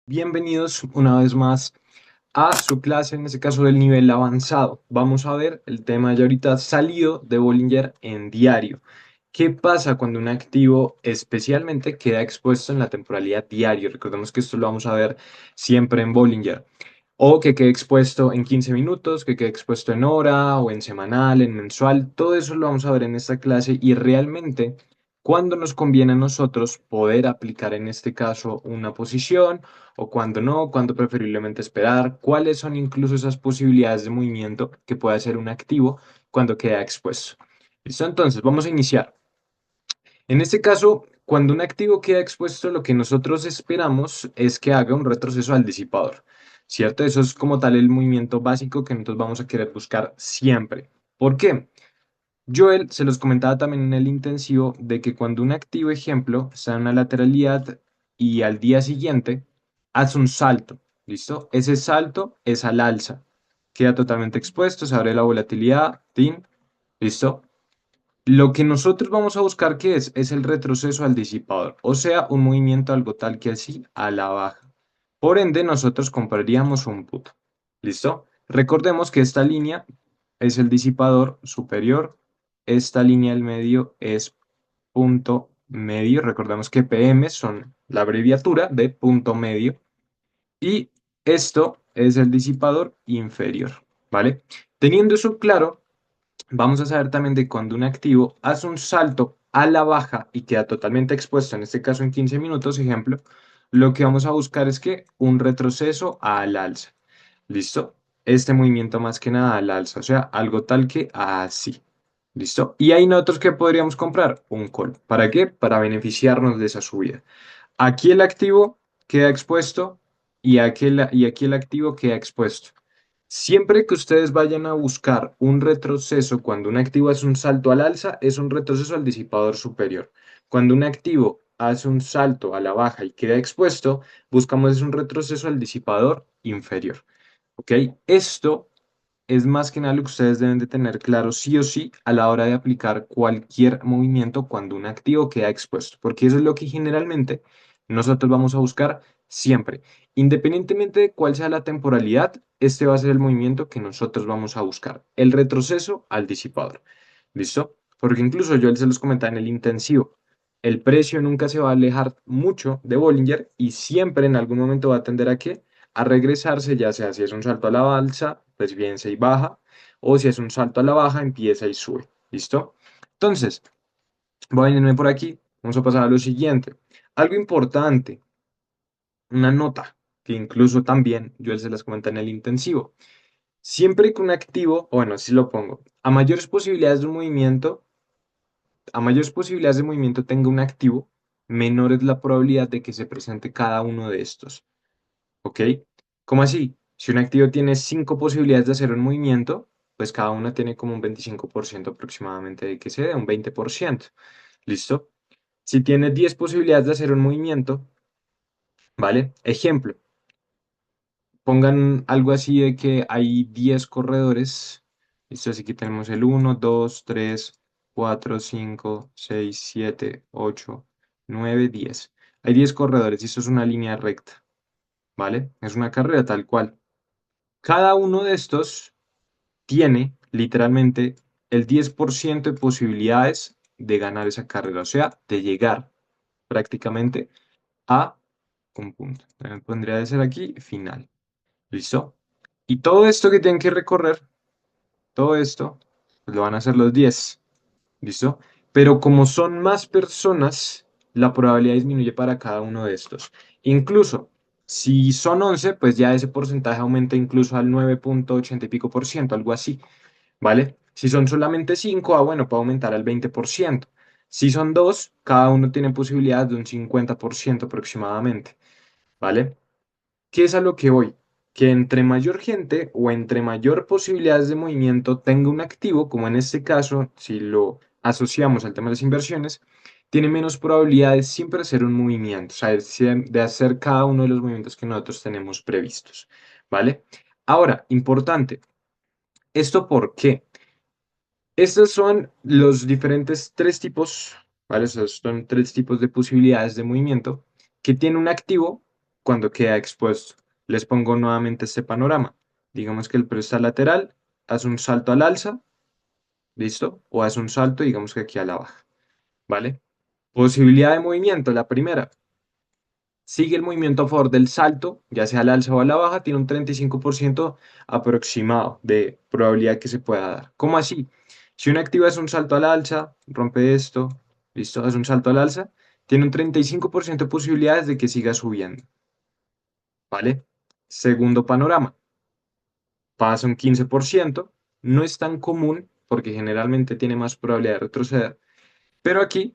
Bienvenidos una vez más a su clase, en este caso del nivel avanzado. Vamos a ver el tema ya ahorita salido de Bollinger en diario. ¿Qué pasa cuando un activo especialmente queda expuesto en la temporalidad diario? Recordemos que esto lo vamos a ver siempre en Bollinger. O que quede expuesto en 15 minutos, que quede expuesto en hora o en semanal, en mensual. Todo eso lo vamos a ver en esta clase y realmente cuándo nos conviene a nosotros poder aplicar en este caso una posición o cuándo no, cuándo preferiblemente esperar, cuáles son incluso esas posibilidades de movimiento que puede hacer un activo cuando queda expuesto. ¿Listo? Entonces, vamos a iniciar. En este caso, cuando un activo queda expuesto, lo que nosotros esperamos es que haga un retroceso al disipador, ¿cierto? Eso es como tal el movimiento básico que nosotros vamos a querer buscar siempre. ¿Por qué? Joel se los comentaba también en el intensivo de que cuando un activo, ejemplo, está en una lateralidad y al día siguiente hace un salto, ¿listo? Ese salto es al alza, queda totalmente expuesto, se abre la volatilidad, tin, ¿listo? Lo que nosotros vamos a buscar que es el retroceso al disipador, o sea, un movimiento algo tal que así a la baja. Por ende, nosotros compraríamos un put. ¿Listo? Recordemos que esta línea es el disipador superior, esta línea del medio es punto medio. Recordemos que PM son la abreviatura de punto medio y esto es el disipador inferior, ¿vale? Teniendo eso claro, vamos a saber también de cuando un activo hace un salto a la baja y queda totalmente expuesto, en este caso en 15 minutos, ejemplo, lo que vamos a buscar es que un retroceso al alza. ¿Listo? Este movimiento más que nada al alza, o sea, algo tal que así. ¿Listo? Y hay nosotros que podríamos comprar un call. ¿Para qué? Para beneficiarnos de esa subida. Aquí el activo queda expuesto y aquí el activo queda expuesto. Siempre que ustedes vayan a buscar un retroceso, cuando un activo hace un salto al alza, es un retroceso al disipador superior. Cuando un activo hace un salto a la baja y queda expuesto, buscamos es un retroceso al disipador inferior. ¿Ok? Esto es más que nada lo que ustedes deben de tener claro sí o sí a la hora de aplicar cualquier movimiento cuando un activo queda expuesto, porque eso es lo que generalmente nosotros vamos a buscar siempre. Independientemente de cuál sea la temporalidad, este va a ser el movimiento que nosotros vamos a buscar, el retroceso al disipador. ¿Listo? Porque incluso yo se los comentaba en el intensivo. El precio nunca se va a alejar mucho de Bollinger y siempre en algún momento va a tender a qué? A regresarse, ya sea si es un salto a la alza, pues bien se y baja, o si es un salto a la baja, empieza y sube. ¿Listo? Entonces, voy a venirme por aquí, vamos a pasar a lo siguiente. Algo importante, una nota, que incluso también yo se las comenté en el intensivo. Siempre que un activo, o bueno, así lo pongo, a mayores posibilidades de movimiento tenga un activo, menor es la probabilidad de que se presente cada uno de estos. ¿Ok? ¿Cómo así? Si un activo tiene 5 posibilidades de hacer un movimiento, pues cada una tiene como un 25% aproximadamente de que se dé, un 20%. ¿Listo? Si tiene 10 posibilidades de hacer un movimiento, ¿vale? Ejemplo, pongan algo así de que hay 10 corredores. Listo, así que tenemos el 1, 2, 3, 4, 5, 6, 7, 8, 9, 10. Hay 10 corredores y esto es una línea recta, ¿vale? Es una carrera tal cual. Cada uno de estos tiene literalmente el 10% de posibilidades de ganar esa carrera, o sea, de llegar prácticamente a un punto. Pondría de ser aquí final. ¿Listo? Y todo esto que tienen que recorrer, todo esto, pues lo van a hacer los 10. ¿Listo? Pero como son más personas, la probabilidad disminuye para cada uno de estos. Incluso, si son 11 pues ya ese porcentaje aumenta incluso al 9,80 y pico por ciento, algo así, ¿vale? Si son solamente 5 bueno, puede aumentar al 20%. Si son 2 cada uno tiene posibilidad de un 50% aproximadamente, ¿vale? ¿Qué es a lo que voy? Que entre mayor gente o entre mayor posibilidades de movimiento tenga un activo, como en este caso, si lo asociamos al tema de las inversiones, tiene menos probabilidades siempre de hacer un movimiento, o sea, de hacer cada uno de los movimientos que nosotros tenemos previstos, ¿vale? Ahora, importante, ¿esto por qué? Estos son los diferentes tres tipos, ¿vale? Esos son tres tipos de posibilidades de movimiento que tiene un activo cuando queda expuesto. Les pongo nuevamente este panorama. Digamos que el precio está lateral, hace un salto al alza, ¿listo? O hace un salto, digamos que aquí a la baja, ¿vale? Posibilidad de movimiento, la primera. Sigue el movimiento a favor del salto, ya sea al alza o a la baja, tiene un 35% aproximado de probabilidad que se pueda dar. ¿Cómo así? Si un activo hace un salto al alza, rompe esto, listo, hace un salto al alza, tiene un 35% de posibilidades de que siga subiendo, ¿vale? Segundo panorama, pasa un 15%, no es tan común porque generalmente tiene más probabilidad de retroceder, pero aquí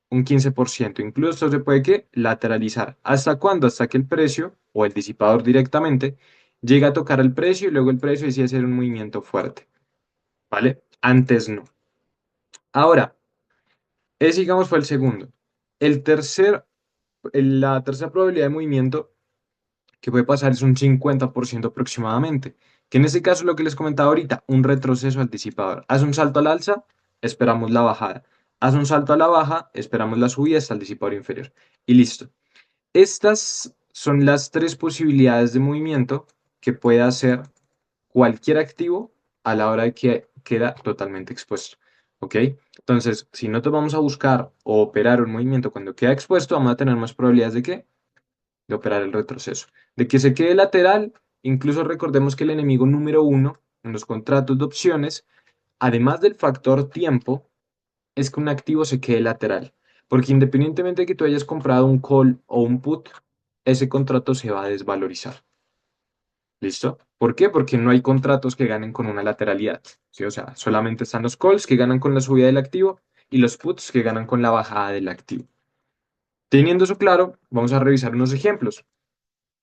un 15%. Incluso esto se puede que lateralizar. ¿Hasta cuándo? Hasta que el precio o el disipador directamente llega a tocar el precio y luego el precio decide hacer un movimiento fuerte, ¿vale? Antes no. Ahora, ese digamos fue el segundo. El tercer, la tercera probabilidad de movimiento que puede pasar es un 50% aproximadamente, que en este caso es lo que les comentaba ahorita, un retroceso al disipador. Hace un salto al alza, esperamos la bajada. Hace un salto a la baja, esperamos la subida hasta el disipador inferior. Y listo. Estas son las tres posibilidades de movimiento que puede hacer cualquier activo a la hora de que queda totalmente expuesto. ¿Ok? Entonces, si nosotros vamos a buscar o operar un movimiento cuando queda expuesto, vamos a tener más probabilidades de que de operar el retroceso. De que se quede lateral, incluso recordemos que el enemigo número uno en los contratos de opciones, además del factor tiempo, es que un activo se quede lateral. Porque independientemente de que tú hayas comprado un call o un put, ese contrato se va a desvalorizar. ¿Listo? ¿Por qué? Porque no hay contratos que ganen con una lateralidad. ¿Sí? O sea, solamente están los calls que ganan con la subida del activo y los puts que ganan con la bajada del activo. Teniendo eso claro, vamos a revisar unos ejemplos.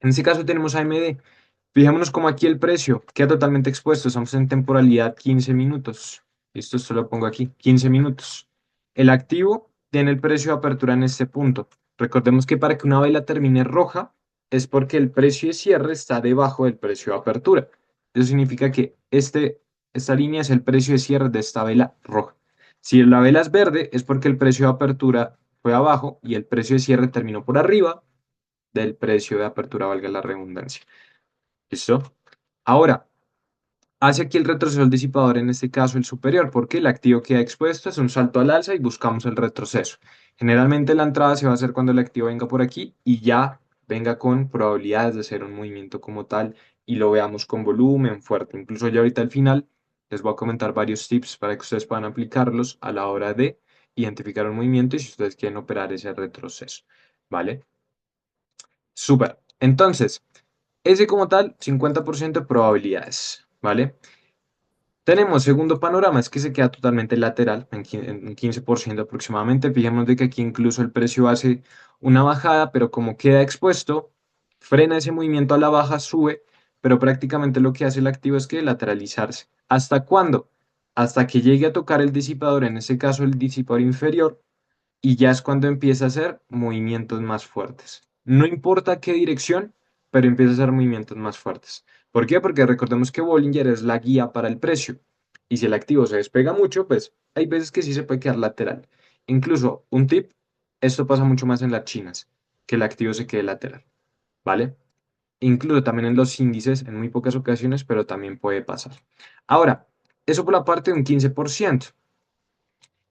En este caso tenemos AMD. Fijémonos como aquí el precio queda totalmente expuesto. Estamos en temporalidad 15 minutos. Esto lo pongo aquí, 15 minutos. El activo tiene el precio de apertura en este punto. Recordemos que para que una vela termine roja es porque el precio de cierre está debajo del precio de apertura. Eso significa que esta línea es el precio de cierre de esta vela roja. Si la vela es verde es porque el precio de apertura fue abajo y el precio de cierre terminó por arriba del precio de apertura, valga la redundancia. ¿Listo? Ahora, hace aquí el retroceso del disipador, en este caso el superior, porque el activo queda expuesto, es un salto al alza y buscamos el retroceso. Generalmente la entrada se va a hacer cuando el activo venga por aquí y ya venga con probabilidades de hacer un movimiento como tal y lo veamos con volumen fuerte. Incluso ya ahorita al final les voy a comentar varios tips para que ustedes puedan aplicarlos a la hora de identificar un movimiento y si ustedes quieren operar ese retroceso. ¿Vale? Súper. Entonces, ese como tal, 50% de probabilidades, ¿vale? Tenemos segundo panorama, es que se queda totalmente lateral, en un 15% aproximadamente. Fijémonos de que aquí incluso el precio hace una bajada, pero como queda expuesto, frena ese movimiento a la baja, sube, pero prácticamente lo que hace el activo es que lateralizarse. ¿Hasta cuándo? Hasta que llegue a tocar el disipador, en ese caso el disipador inferior, y ya es cuando empieza a hacer movimientos más fuertes. No importa qué dirección, pero empieza a hacer movimientos más fuertes. ¿Por qué? Porque recordemos que Bollinger es la guía para el precio. Y si el activo se despega mucho, pues hay veces que sí se puede quedar lateral. Incluso un tip, esto pasa mucho más en las chinas, que el activo se quede lateral, ¿vale? Incluso también en los índices, en muy pocas ocasiones, pero también puede pasar. Ahora, eso por la parte de un 15%.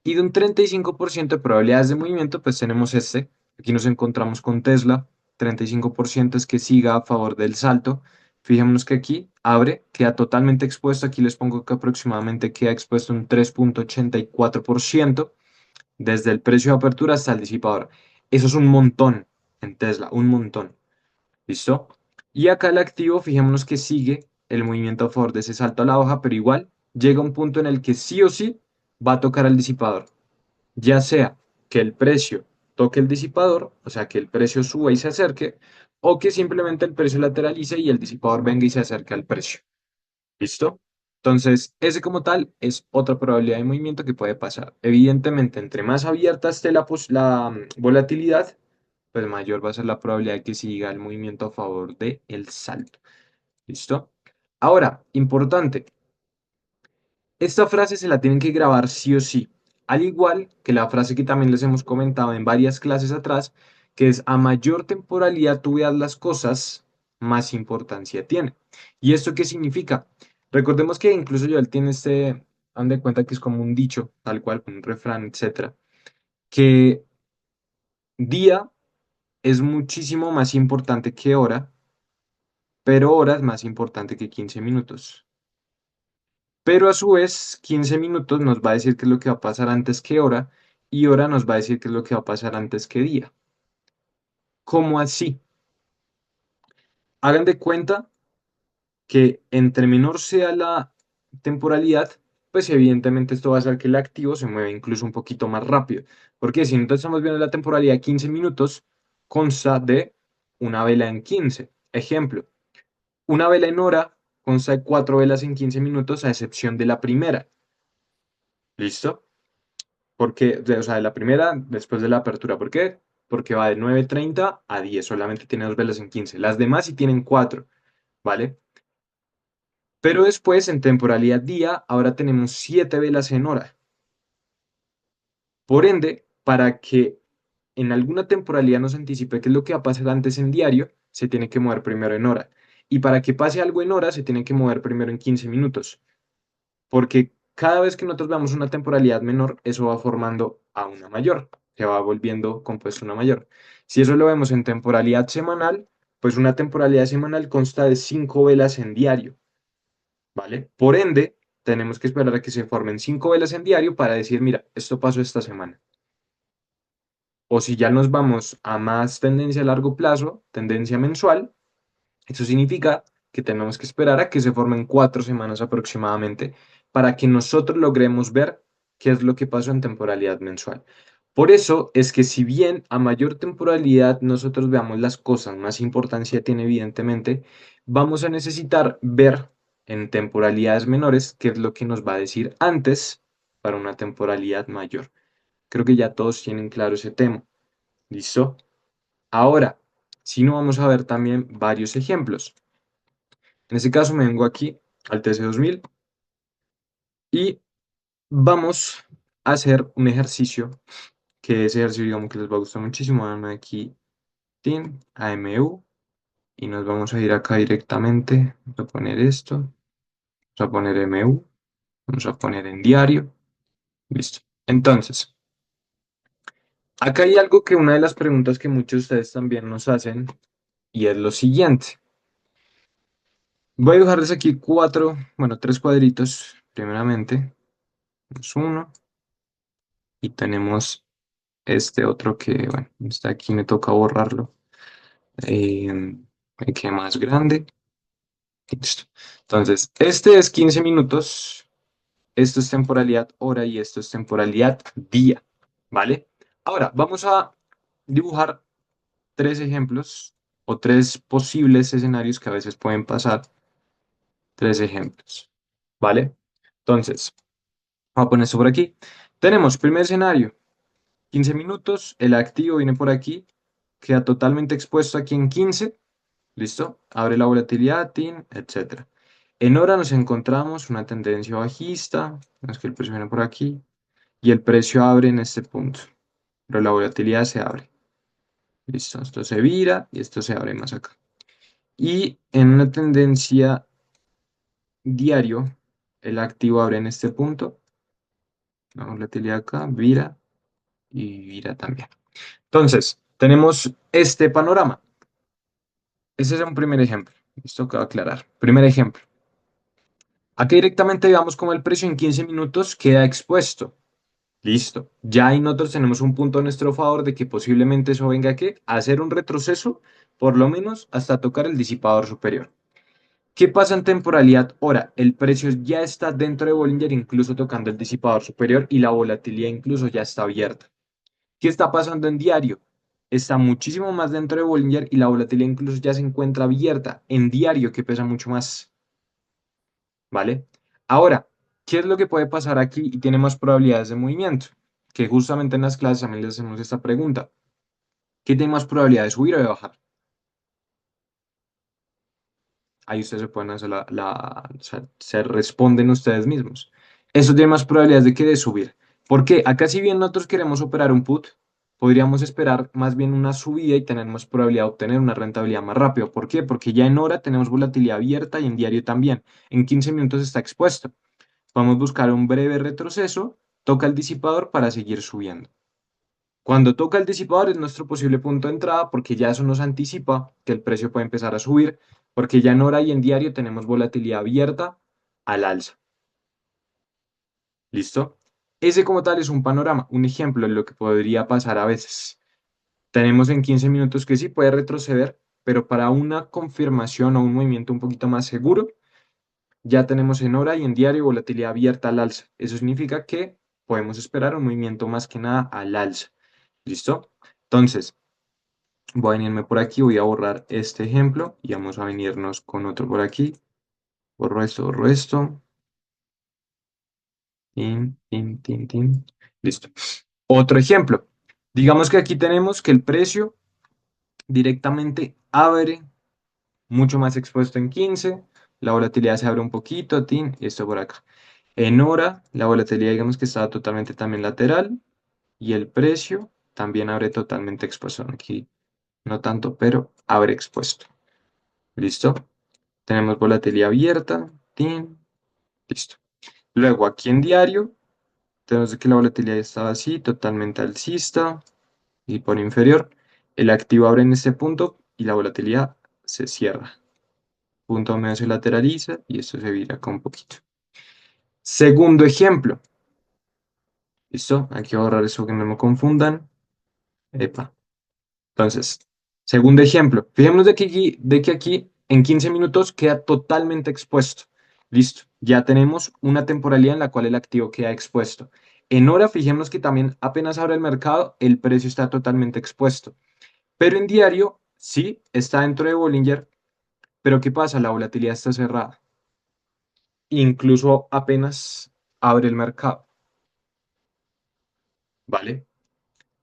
Y de un 35% de probabilidades de movimiento, pues tenemos este. Aquí nos encontramos con Tesla. 35% es que siga a favor del salto. Fijémonos que aquí abre, queda totalmente expuesto. Aquí les pongo que aproximadamente queda expuesto un 3,84% desde el precio de apertura hasta el disipador. Eso es un montón en Tesla, un montón. ¿Listo? Y acá el activo, fijémonos que sigue el movimiento a favor de ese salto a la hoja, pero igual llega un punto en el que sí o sí va a tocar el disipador, ya sea que el precio toque el disipador, o sea, que el precio suba y se acerque, o que simplemente el precio lateralice y el disipador venga y se acerque al precio. ¿Listo? Entonces, ese como tal es otra probabilidad de movimiento que puede pasar. Evidentemente, entre más abierta esté la volatilidad, pues mayor va a ser la probabilidad de que siga el movimiento a favor del salto. ¿Listo? Ahora, importante, esta frase se la tienen que grabar sí o sí, al igual que la frase que también les hemos comentado en varias clases atrás, que es a mayor temporalidad tú veas las cosas, más importancia tiene. ¿Y esto qué significa? Recordemos que incluso Joel tiene han de cuenta que es como un dicho, tal cual, un refrán, etcétera, que día es muchísimo más importante que hora, pero hora es más importante que 15 minutos. Pero a su vez, 15 minutos nos va a decir qué es lo que va a pasar antes que hora y hora nos va a decir qué es lo que va a pasar antes que día. ¿Cómo así? Hagan de cuenta que entre menor sea la temporalidad, pues evidentemente esto va a hacer que el activo se mueva incluso un poquito más rápido. Porque si nosotros estamos viendo la temporalidad 15 minutos, consta de una vela en 15. Ejemplo, una vela en hora consta de 4 velas en 15 minutos, a excepción de la primera. ¿Listo? Porque, o sea, de la primera después de la apertura. ¿Por qué? Porque va de 9:30 a 10. Solamente tiene 2 velas en 15. Las demás sí tienen cuatro, ¿vale? Pero después, en temporalidad día, ahora tenemos 7 velas en hora. Por ende, para que en alguna temporalidad nos anticipe qué es lo que va a pasar antes en diario, se tiene que mover primero en hora. Y para que pase algo en hora, se tiene que mover primero en 15 minutos. Porque cada vez que nosotros veamos una temporalidad menor, eso va formando a una mayor, se va volviendo compuesto una mayor. Si eso lo vemos en temporalidad semanal, pues una temporalidad semanal consta de 5 velas en diario, ¿vale? Por ende, tenemos que esperar a que se formen 5 velas en diario para decir, mira, esto pasó esta semana. O si ya nos vamos a más tendencia a largo plazo, tendencia mensual, eso significa que tenemos que esperar a que se formen 4 semanas aproximadamente para que nosotros logremos ver qué es lo que pasó en temporalidad mensual. Por eso es que si bien a mayor temporalidad nosotros veamos las cosas, más importancia tiene evidentemente, vamos a necesitar ver en temporalidades menores qué es lo que nos va a decir antes para una temporalidad mayor. Creo que ya todos tienen claro ese tema. ¿Listo? Ahora, si no, vamos a ver también varios ejemplos. En este caso me vengo aquí al TC2000 y vamos a hacer un ejercicio, que ese ejercicio digamos que les va a gustar muchísimo. Dame aquí, tin, AMU, y nos vamos a ir acá directamente. Vamos a poner esto, vamos a poner MU, vamos a poner en diario, listo. Entonces, acá hay algo que una de las preguntas que muchos de ustedes también nos hacen, y es lo siguiente. Voy a dibujarles aquí tres cuadritos, primeramente. Tenemos uno y tenemos este otro que, bueno, está aquí, me toca borrarlo. Me queda más grande. Listo. Entonces, este es 15 minutos, esto es temporalidad hora y esto es temporalidad día, ¿vale? Ahora, vamos a dibujar tres ejemplos o tres posibles escenarios que a veces pueden pasar. Tres ejemplos, ¿vale? Entonces, vamos a poner esto por aquí. Tenemos primer escenario, 15 minutos, el activo viene por aquí, queda totalmente expuesto aquí en 15, ¿listo? Abre la volatilidad, TIN, etcétera. En hora nos encontramos una tendencia bajista, es que el precio viene por aquí, y el precio abre en este punto, pero la volatilidad se abre, ¿listo? Esto se vira y esto se abre más acá. Y en una tendencia diario, el activo abre en este punto, la volatilidad acá, vira y vira también. Entonces, tenemos este panorama. Ese es un primer ejemplo. Esto que va a aclarar. Primer ejemplo. Aquí directamente veamos cómo el precio en 15 minutos queda expuesto. Listo. Ya ahí nosotros tenemos un punto a nuestro favor de que posiblemente eso venga a hacer un retroceso, por lo menos hasta tocar el disipador superior. ¿Qué pasa en temporalidad hora? El precio ya está dentro de Bollinger, incluso tocando el disipador superior y la volatilidad incluso ya está abierta. ¿Qué está pasando en diario? Está muchísimo más dentro de Bollinger y la volatilidad incluso ya se encuentra abierta en diario, que pesa mucho más, ¿vale? Ahora, ¿qué es lo que puede pasar aquí y tiene más probabilidades de movimiento? Que justamente en las clases también les hacemos esta pregunta. ¿Qué tiene más probabilidades de subir o de bajar? Ahí ustedes se pueden hacer o sea, se responden ustedes mismos. Eso tiene más probabilidades de que de subir. ¿Por qué? Acá si bien nosotros queremos operar un put, podríamos esperar más bien una subida y tener más probabilidad de obtener una rentabilidad más rápido. ¿Por qué? Porque ya en hora tenemos volatilidad abierta y en diario también. En 15 minutos está expuesto. Vamos a buscar un breve retroceso, toca el disipador para seguir subiendo. Cuando toca el disipador es nuestro posible punto de entrada porque ya eso nos anticipa que el precio puede empezar a subir, porque ya en hora y en diario tenemos volatilidad abierta al alza. ¿Listo? Ese como tal es un panorama, un ejemplo de lo que podría pasar a veces. Tenemos en 15 minutos que sí puede retroceder, pero para una confirmación o un movimiento un poquito más seguro, ya tenemos en hora y en diario volatilidad abierta al alza. Eso significa que podemos esperar un movimiento más que nada al alza. ¿Listo? Entonces, voy a venirme por aquí, voy a borrar este ejemplo y vamos a venirnos con otro por aquí. Borro esto, borro esto. Tin, tin, tin, tin. Listo. Otro ejemplo. Digamos que aquí tenemos que el precio directamente abre mucho más expuesto en 15, la volatilidad se abre un poquito, tin, y esto por acá. En hora, la volatilidad digamos que estaba totalmente también lateral y el precio también abre totalmente expuesto. Aquí no tanto, pero abre expuesto. ¿Listo? Tenemos volatilidad abierta, tin, listo. Luego aquí en diario, tenemos que la volatilidad estaba así, totalmente alcista y por inferior. El activo abre en este punto y la volatilidad se cierra. Punto medio se lateraliza y esto se vira acá un poquito. Segundo ejemplo. ¿Listo? Aquí voy a borrar eso que no me confundan. Epa. Entonces, segundo ejemplo. Fijémonos de que aquí en 15 minutos queda totalmente expuesto. Listo. Ya tenemos una temporalidad en la cual el activo queda expuesto. En hora, fijémonos que también apenas abre el mercado, el precio está totalmente expuesto. Pero en diario, sí, está dentro de Bollinger. Pero ¿qué pasa? La volatilidad está cerrada. Incluso apenas abre el mercado. ¿Vale?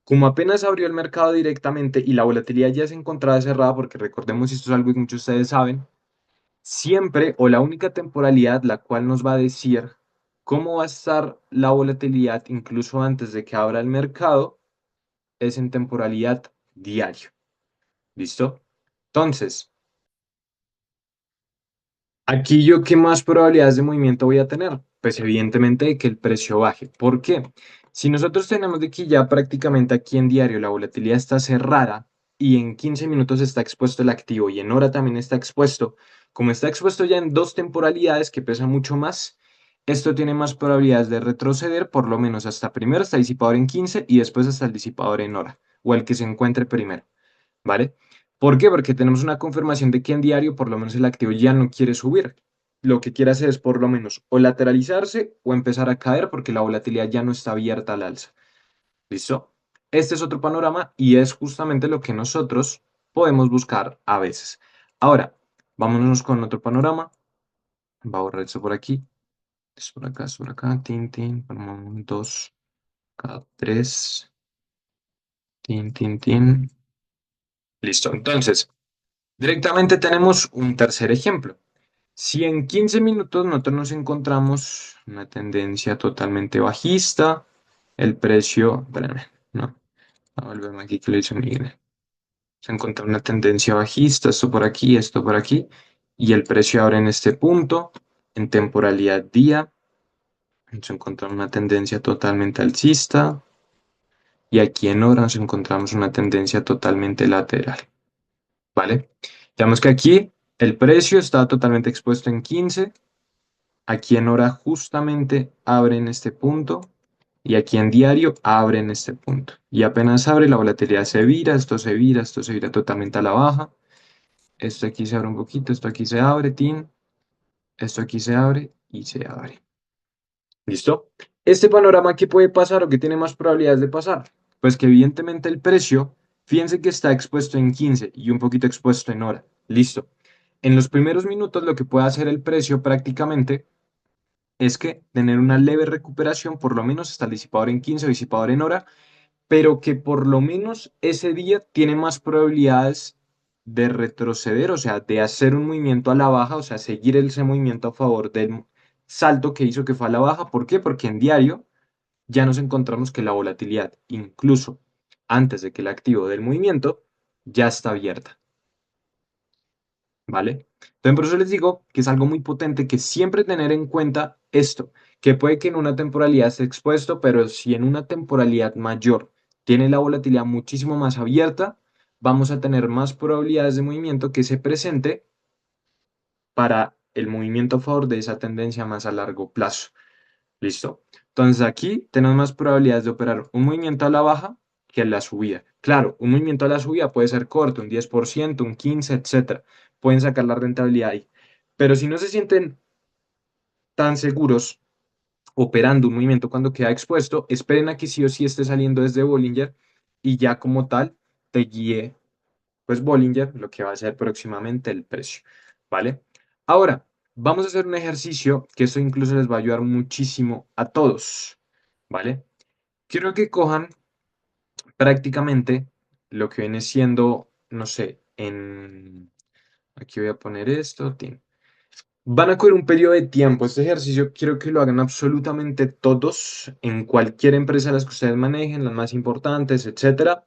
Como apenas abrió el mercado directamente y la volatilidad ya se encontraba cerrada, porque recordemos, y esto es algo que muchos de ustedes saben, siempre o la única temporalidad la cual nos va a decir cómo va a estar la volatilidad incluso antes de que abra el mercado es en temporalidad diario. ¿Listo? Entonces, aquí yo, ¿qué más probabilidades de movimiento voy a tener? Pues evidentemente de que el precio baje. ¿Por qué? Si nosotros tenemos de que ya prácticamente aquí en diario la volatilidad está cerrada y en 15 minutos está expuesto el activo y en hora también está expuesto, como está expuesto ya en dos temporalidades que pesan mucho más, esto tiene más probabilidades de retroceder por lo menos hasta primero hasta el disipador en 15 y después hasta el disipador en hora o el que se encuentre primero. ¿Vale? ¿Por qué? Porque tenemos una confirmación de que en diario por lo menos el activo ya no quiere subir. Lo que quiere hacer es por lo menos o lateralizarse o empezar a caer porque la volatilidad ya no está abierta al alza. ¿Listo? Este es otro panorama y es justamente lo que nosotros podemos buscar a veces. Ahora, vámonos con otro panorama. Va a borrar esto por aquí. Esto por acá. Tin, tin. Dos. Acá, tres. Tin, tin, tin. Listo. Entonces, directamente tenemos un tercer ejemplo. Si en 15 minutos nosotros nos encontramos una tendencia totalmente bajista, el precio, espérame, no, a volverme aquí que lo hizo Miguel. Se encuentra una tendencia bajista, esto por aquí, y el precio abre en este punto, en temporalidad día, se encuentra una tendencia totalmente alcista, y aquí en hora nos encontramos una tendencia totalmente lateral, ¿vale? Digamos que aquí el precio está totalmente expuesto en 15. Aquí en hora justamente abre en este punto y aquí en diario abre en este punto. Y apenas abre la volatilidad se vira, esto se vira totalmente a la baja. Esto aquí se abre un poquito, esto aquí se abre, tin. Esto aquí se abre y se abre. ¿Listo? Este panorama, ¿qué puede pasar o qué tiene más probabilidades de pasar? Pues que evidentemente el precio, fíjense que está expuesto en 15 y un poquito expuesto en hora. Listo. En los primeros minutos lo que puede hacer el precio prácticamente es que tener una leve recuperación, por lo menos hasta el disipador en 15 o disipador en hora, pero que por lo menos ese día tiene más probabilidades de retroceder, o sea, de hacer un movimiento a la baja, o sea, seguir ese movimiento a favor del salto que hizo que fue a la baja. ¿Por qué? Porque en diario ya nos encontramos que la volatilidad, incluso antes de que el activo dé el movimiento, ya está abierta, ¿vale? Entonces, por eso les digo que es algo muy potente que siempre tener en cuenta esto, que puede que en una temporalidad esté expuesto, pero si en una temporalidad mayor tiene la volatilidad muchísimo más abierta, vamos a tener más probabilidades de movimiento que se presente para el movimiento a favor de esa tendencia más a largo plazo. ¿Listo? Entonces aquí tenemos más probabilidades de operar un movimiento a la baja que a la subida. Claro, un movimiento a la subida puede ser corto, un 10%, un 15%, etcétera. Pueden sacar la rentabilidad ahí. Pero si no se sienten tan seguros operando un movimiento cuando queda expuesto, esperen a que sí o sí esté saliendo desde Bollinger y ya como tal te guíe, pues Bollinger, lo que va a ser próximamente el precio, ¿vale? Ahora, vamos a hacer un ejercicio que esto incluso les va a ayudar muchísimo a todos, ¿vale? Quiero que cojan prácticamente lo que viene siendo, no sé, aquí voy a poner esto, tin. Van a coger un periodo de tiempo. Este ejercicio quiero que lo hagan absolutamente todos en cualquier empresa de las que ustedes manejen, las más importantes, etcétera,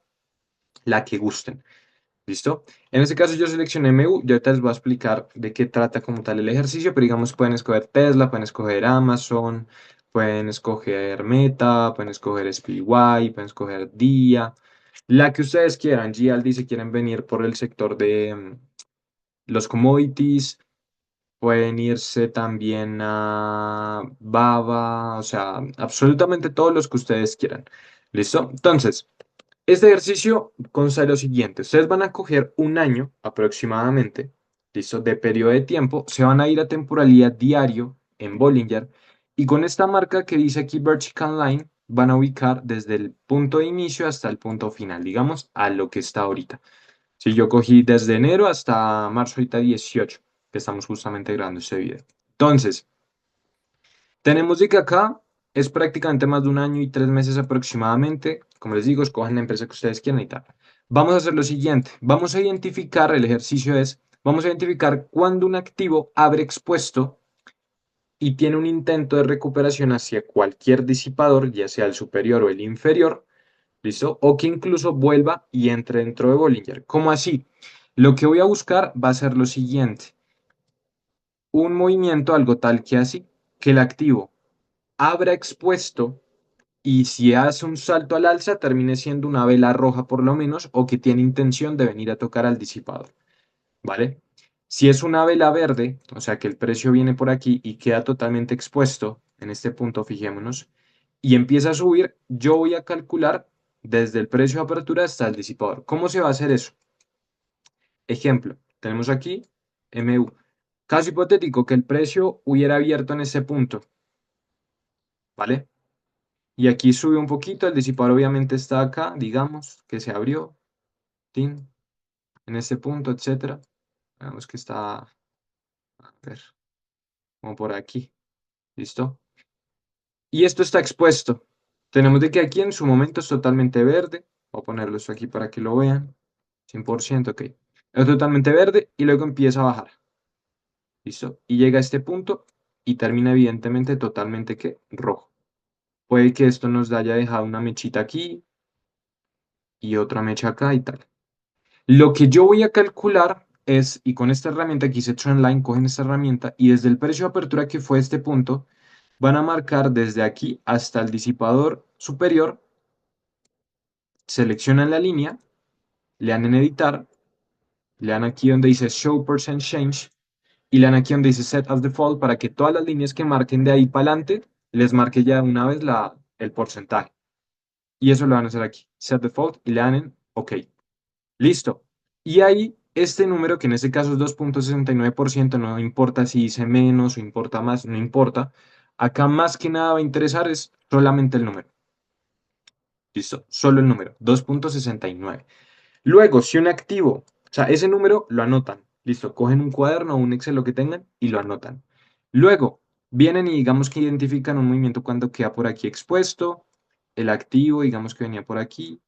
la que gusten. ¿Listo? En este caso yo seleccioné MU, yo ahorita les voy a explicar de qué trata como tal el ejercicio, pero digamos pueden escoger Tesla, pueden escoger Amazon, pueden escoger Meta, pueden escoger SPY, pueden escoger DIA, la que ustedes quieran. GLD si quieren venir por el sector de los commodities, pueden irse también a Baba, o sea, absolutamente todos los que ustedes quieran. ¿Listo? Entonces, este ejercicio consta de lo siguiente. Ustedes van a coger un año aproximadamente, ¿listo? De periodo de tiempo. Se van a ir a temporalidad diario en Bollinger. Y con esta marca que dice aquí Vertical Line, van a ubicar desde el punto de inicio hasta el punto final, digamos, a lo que está ahorita. Si yo cogí desde enero hasta marzo ahorita 18, que estamos justamente grabando este video. Entonces, tenemos de que acá es prácticamente más de un año y 3 meses aproximadamente. Como les digo, escojan la empresa que ustedes quieran y tal. Vamos a hacer lo siguiente. Vamos a identificar, el ejercicio es, vamos a identificar cuando un activo abre expuesto y tiene un intento de recuperación hacia cualquier disipador, ya sea el superior o el inferior, ¿listo? O que incluso vuelva y entre dentro de Bollinger. ¿Cómo así? Lo que voy a buscar va a ser lo siguiente. Un movimiento algo tal que así, que el activo abra expuesto y si hace un salto al alza termine siendo una vela roja por lo menos o que tiene intención de venir a tocar al disipador, ¿vale? Si es una vela verde, o sea que el precio viene por aquí y queda totalmente expuesto, en este punto fijémonos, y empieza a subir, yo voy a calcular desde el precio de apertura hasta el disipador. ¿Cómo se va a hacer eso? Ejemplo, tenemos aquí MU. Caso hipotético que el precio hubiera abierto en ese punto, ¿vale? Y aquí sube un poquito, el disipador obviamente está acá, digamos que se abrió, tin, en este punto, etcétera. Veamos que está, a ver, como por aquí, ¿listo? Y esto está expuesto. Tenemos de que aquí en su momento es totalmente verde. Voy a ponerlo esto aquí para que lo vean. 100%, ok. Es totalmente verde y luego empieza a bajar, ¿listo? Y llega a este punto y termina evidentemente totalmente, ¿qué? Rojo. Puede que esto nos haya dejado una mechita aquí y otra mecha acá y tal. Lo que yo voy a calcular es, y con esta herramienta que hice Trendline, cogen esta herramienta y desde el precio de apertura que fue este punto, van a marcar desde aquí hasta el disipador superior, seleccionan la línea, le dan en editar, le dan aquí donde dice Show Percent Change y le dan aquí donde dice Set as Default para que todas las líneas que marquen de ahí para adelante les marque ya de una vez el porcentaje. Y eso lo van a hacer aquí, Set Default y le dan en OK. Listo. Y ahí este número, que en este caso es 2,69%, no importa si dice menos o importa más, no importa. Acá más que nada va a interesar es solamente el número. Listo, solo el número, 2,69. Luego, si un activo, o sea, ese número lo anotan. Listo, cogen un cuaderno o un Excel, lo que tengan, y lo anotan. Luego, vienen y digamos que identifican un movimiento cuando queda por aquí expuesto. El activo, digamos que venía por aquí.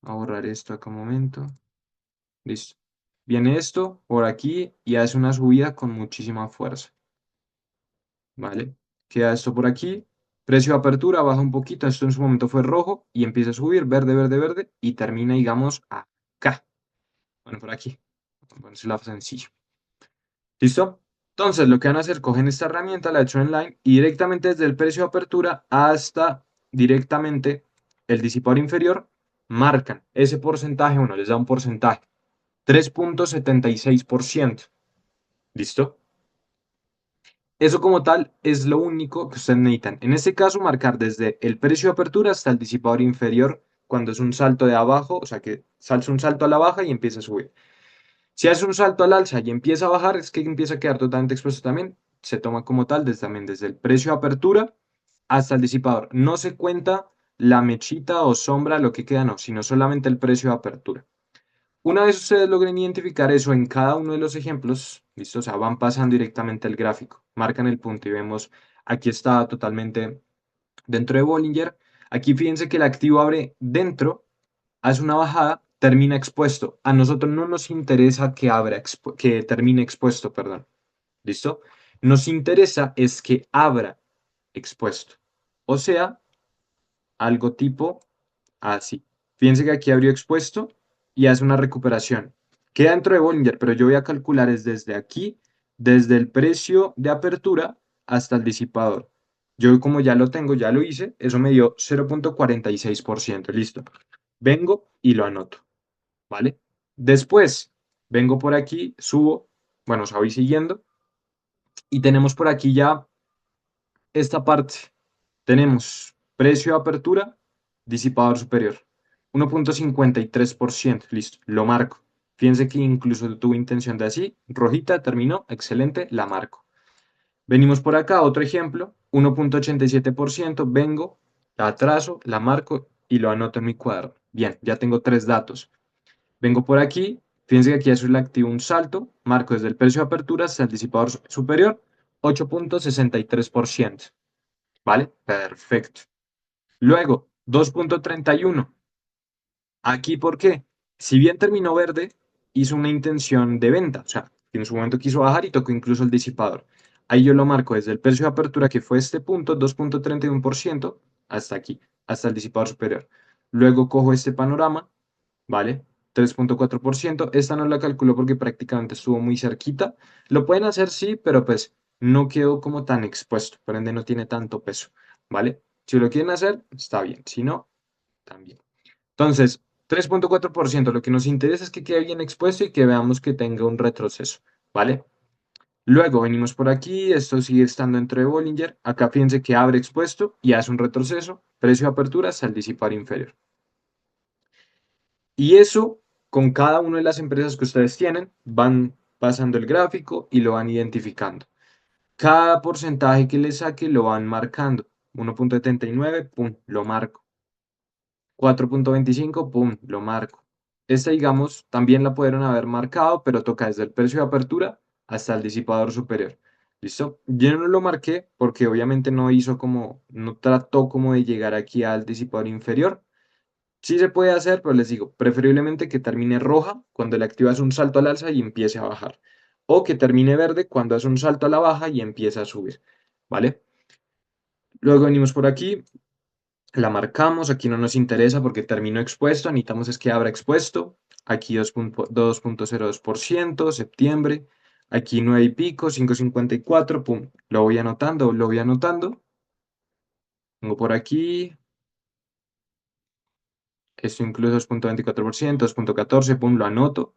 Voy a borrar esto acá un momento. Listo. Viene esto por aquí y hace una subida con muchísima fuerza. ¿Vale? Queda esto por aquí, Precio de apertura baja un poquito, esto en su momento fue rojo y empieza a subir, verde, verde, verde, y termina, digamos, acá. Bueno, por aquí. Vamos a ponérsela sencillo. ¿Listo? Entonces, lo que van a hacer, cogen esta herramienta, la hecho online, y directamente desde el precio de apertura hasta directamente el disipador inferior, marcan ese porcentaje, bueno, les da un porcentaje, 3,76%. ¿Listo? Eso como tal es lo único que ustedes necesitan. En este caso, marcar desde el precio de apertura hasta el disipador inferior cuando es un salto de abajo, o sea que salta un salto a la baja y empieza a subir. Si hace un salto al alza y empieza a bajar, es que empieza a quedar totalmente expuesto también. Se toma como tal también desde el precio de apertura hasta el disipador. No se cuenta la mechita o sombra, lo que queda, no, sino solamente el precio de apertura. Una vez ustedes logren identificar eso en cada uno de los ejemplos, ¿listo? O sea, van pasando directamente el gráfico, marcan el punto y vemos, aquí está totalmente dentro de Bollinger. Aquí fíjense que el activo abre dentro, hace una bajada, termina expuesto. A nosotros no nos interesa que que termine expuesto, perdón. ¿Listo? Nos interesa es que abra expuesto. O sea, algo tipo así. Fíjense que aquí abrió expuesto y hace una recuperación. Queda dentro de Bollinger, pero yo voy a calcular es desde aquí, desde el precio de apertura hasta el disipador. Yo como ya lo tengo, ya lo hice, eso me dio 0,46%. Listo. Vengo y lo anoto, ¿vale? Después, vengo por aquí, subo, bueno, o sea, voy siguiendo y tenemos por aquí ya esta parte. Tenemos precio de apertura, disipador superior, 1,53%. Listo, lo marco. Fíjense que incluso tuve intención de así, rojita, terminó, excelente, la marco. Venimos por acá, otro ejemplo, 1,87%, vengo, la trazo, la marco y lo anoto en mi cuadro. Bien, ya tengo tres datos. Vengo por aquí, fíjense que aquí eso le activo un salto, marco desde el precio de apertura hasta el disipador superior, 8,63%. ¿Vale? Perfecto. Luego, 2,31. Aquí, ¿por qué? Si bien terminó verde, hizo una intención de venta. O sea, que en su momento quiso bajar y tocó incluso el disipador. Ahí yo lo marco desde el precio de apertura, que fue este punto, 2,31%, hasta aquí, hasta el disipador superior. Luego cojo este panorama, ¿vale? 3,4%. Esta no la calculo porque prácticamente estuvo muy cerquita. Lo pueden hacer, sí, pero pues no quedó como tan expuesto. Por ende, no tiene tanto peso, ¿vale? Si lo quieren hacer, está bien. Si no, también. Entonces, 3,4%. Lo que nos interesa es que quede bien expuesto y que veamos que tenga un retroceso, ¿vale? Luego venimos por aquí, esto sigue estando dentro de Bollinger. Acá fíjense que abre expuesto y hace un retroceso. Precio de apertura hasta el disipar inferior. Y eso, con cada una de las empresas que ustedes tienen, van pasando el gráfico y lo van identificando. Cada porcentaje que le saque lo van marcando. 1,79, pum, lo marco. 4,25, pum, lo marco. Esta, digamos, también la pudieron haber marcado, pero toca desde el precio de apertura hasta el disipador superior. ¿Listo? Yo no lo marqué porque obviamente no hizo como, no trató como de llegar aquí al disipador inferior. Sí se puede hacer, pero les digo, preferiblemente que termine roja cuando le activas un salto al alza y empiece a bajar. O que termine verde cuando hace un salto a la baja y empieza a subir. ¿Vale? Luego venimos por aquí, la marcamos, aquí no nos interesa porque terminó expuesto, necesitamos es que abra expuesto. Aquí 2,02%, septiembre. Aquí 9 y pico, 5,54, pum, lo voy anotando, lo voy anotando. Tengo por aquí, esto incluso 2,24%, 2,14, pum, lo anoto.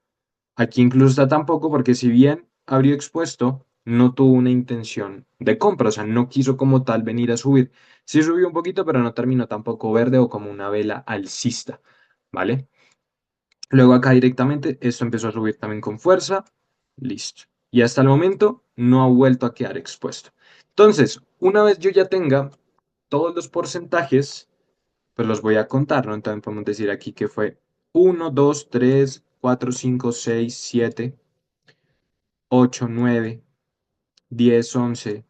Aquí incluso está tampoco porque si bien abrió expuesto, no tuvo una intención de compra, o sea, no quiso como tal venir a subir. Sí subió un poquito, pero no terminó tampoco verde o como una vela alcista, ¿vale? Luego acá directamente esto empezó a subir también con fuerza, listo. Y hasta el momento no ha vuelto a quedar expuesto. Entonces, una vez yo ya tenga todos los porcentajes, pues los voy a contar, ¿no? Entonces podemos decir aquí que fue 1, 2, 3, 4, 5, 6, 7, 8, 9, 10, 11,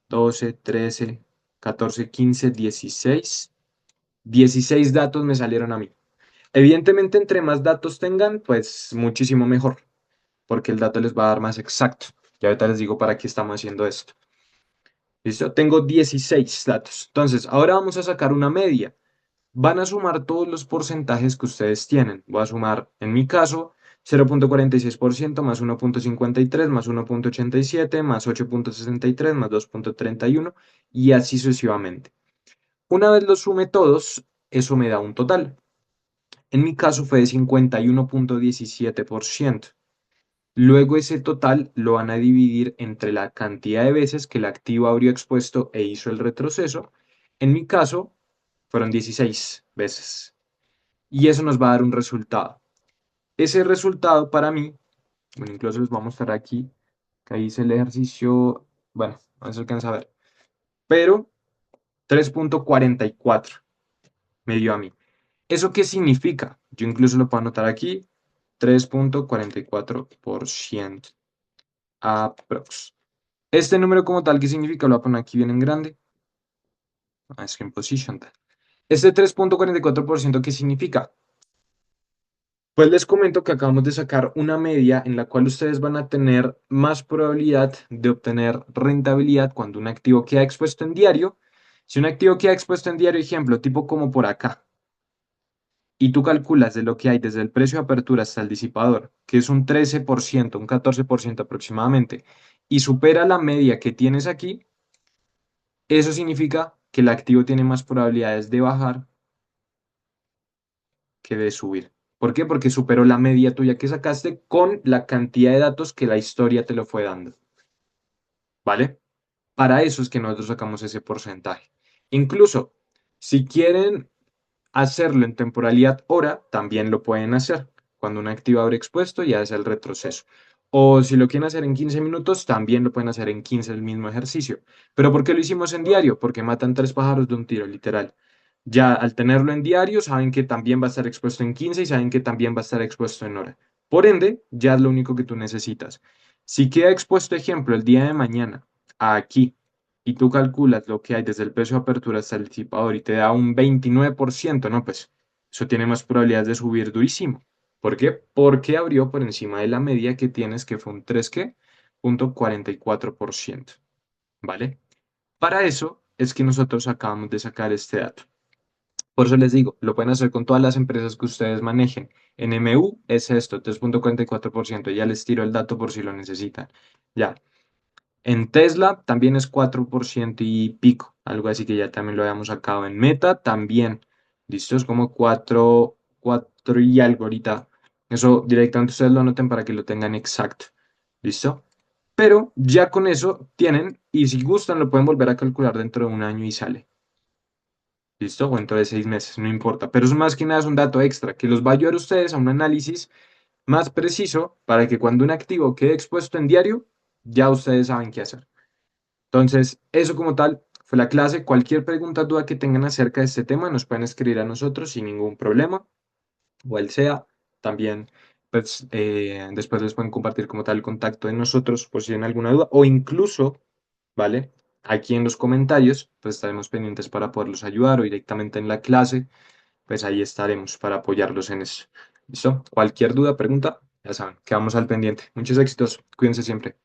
12, 13, 14, 15, 16. 16 datos me salieron a mí. Evidentemente, entre más datos tengan, pues muchísimo mejor, porque el dato les va a dar más exacto. Ya ahorita les digo para qué estamos haciendo esto. ¿Listo? Tengo 16 datos. Entonces, ahora vamos a sacar una media. Van a sumar todos los porcentajes que ustedes tienen. Voy a sumar, en mi caso, 0,46% más 1,53 más 1,87 más 8,63 más 2,31 y así sucesivamente. Una vez los sume todos, eso me da un total. En mi caso fue de 51,17%. Luego ese total lo van a dividir entre la cantidad de veces que el activo abrió expuesto e hizo el retroceso. En mi caso, fueron 16 veces. Y eso nos va a dar un resultado. Ese resultado para mí, bueno, incluso les voy a mostrar aquí, que ahí hice el ejercicio, bueno, no se alcanza a ver, pero 3,44 me dio a mí. ¿Eso qué significa? Yo incluso lo puedo anotar aquí, 3,44% aprox. Este número como tal, ¿qué significa? Lo voy a poner aquí bien en grande. Screen position. Este 3,44%, ¿qué significa? Pues les comento que acabamos de sacar una media en la cual ustedes van a tener más probabilidad de obtener rentabilidad cuando un activo queda expuesto en diario. Si un activo queda expuesto en diario, ejemplo, tipo como por acá, y tú calculas de lo que hay desde el precio de apertura hasta el disipador, que es un 13%, un 14% aproximadamente, y supera la media que tienes aquí, eso significa que el activo tiene más probabilidades de bajar que de subir. ¿Por qué? Porque superó la media tuya que sacaste con la cantidad de datos que la historia te lo fue dando. ¿Vale? Para eso es que nosotros sacamos ese porcentaje. Incluso, si quieren hacerlo en temporalidad hora, también lo pueden hacer. Cuando un activo abre expuesto y hace el retroceso. O si lo quieren hacer en 15 minutos, también lo pueden hacer en 15 el mismo ejercicio. ¿Pero por qué lo hicimos en diario? Porque matan tres pájaros de un tiro, literal. Ya al tenerlo en diario, saben que también va a estar expuesto en 15 y saben que también va a estar expuesto en hora. Por ende, ya es lo único que tú necesitas. Si queda expuesto, ejemplo, el día de mañana, aquí, y tú calculas lo que hay desde el precio de apertura hasta el disipador y te da un 29%, ¿no? Pues eso tiene más probabilidades de subir durísimo. ¿Por qué? Porque abrió por encima de la media que tienes, que fue un 3, ¿qué? 0,44%, ¿vale? Para eso es que nosotros acabamos de sacar este dato. Por eso les digo, lo pueden hacer con todas las empresas que ustedes manejen. En MU es esto, 3,44%. Ya les tiro el dato por si lo necesitan. Ya. En Tesla también es 4% y pico, algo así que ya también lo habíamos sacado. En Meta también, ¿listo? Es como 4 y algo ahorita. Eso directamente ustedes lo anoten para que lo tengan exacto, ¿listo? Pero ya con eso tienen, y si gustan lo pueden volver a calcular dentro de un año y sale, ¿listo? O dentro de 6 meses, no importa. Pero eso más que nada es un dato extra que los va a ayudar a ustedes a un análisis más preciso para que cuando un activo quede expuesto en diario, ya ustedes saben qué hacer. Entonces, eso como tal fue la clase. Cualquier pregunta, duda que tengan acerca de este tema, nos pueden escribir a nosotros sin ningún problema, o él sea. También, pues, después les pueden compartir como tal el contacto de nosotros por si tienen alguna duda, o incluso, ¿vale? Aquí en los comentarios, pues estaremos pendientes para poderlos ayudar o directamente en la clase, pues ahí estaremos para apoyarlos en eso. ¿Listo? Cualquier duda, pregunta, ya saben, quedamos al pendiente. Muchos éxitos, cuídense siempre.